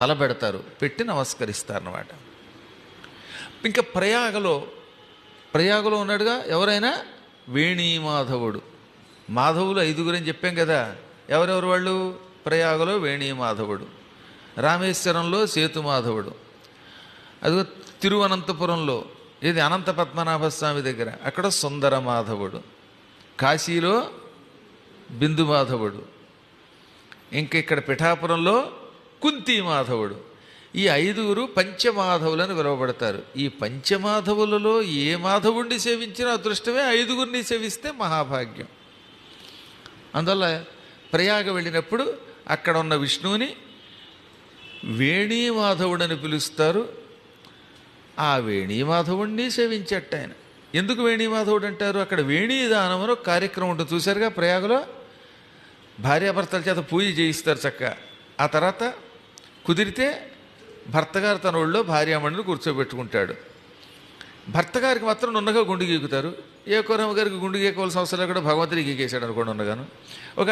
తలబెడతారు, పెట్టి నమస్కరిస్తారన్నమాట. ఇంకా ప్రయాగలో ఉన్నాడుగా ఎవరైనా వేణీమాధవుడు. మాధవులు 5 అని చెప్పాం కదా. ఎవరెవరు వాళ్ళు? ప్రయాగలో వేణీమాధవుడు, రామేశ్వరంలో సేతుమాధవుడు, అదిగో తిరువనంతపురంలో ఇది అనంత పద్మనాభస్వామి దగ్గర అక్కడ సుందర మాధవుడు, కాశీలో బిందు మాధవుడు, ఇంక ఇక్కడ పిఠాపురంలో కుంతి మాధవుడు. ఈ 5 పంచమాధవులని పిలువబడతారు. ఈ పంచమాధవులలో ఏ మాధవుడిని సేవించినా అదృష్టమే, 5 సేవిస్తే మహాభాగ్యం. అందువల్ల ప్రయాగ వెళ్ళినప్పుడు అక్కడ ఉన్న విష్ణువుని వేణీమాధవుడని పిలుస్తారు. ఆ వేణీమాధవుడిని సేవించట్టు ఆయన. ఎందుకు వేణీమాధవుడు అంటారు? అక్కడ వేణీదానం అని ఒక కార్యక్రమం ఉంటుంది, చూశారుగా. ప్రయాగలో భార్యాభర్తల చేత పూజ చేయిస్తారు చక్కగా. ఆ తర్వాత కుదిరితే భర్తగారు తన ఒళ్ళో భార్యామణిని కూర్చోబెట్టుకుంటాడు. భర్తగారికి మాత్రం నున్నగా గుండు గీకుతారు. ఏ కోరమ్మ గారికి గుండు గీకోవాల్సిన అవసరం కూడా భగవంతుడికి గీకేశాడు అనుకోండి ఉన్నగాను. ఒక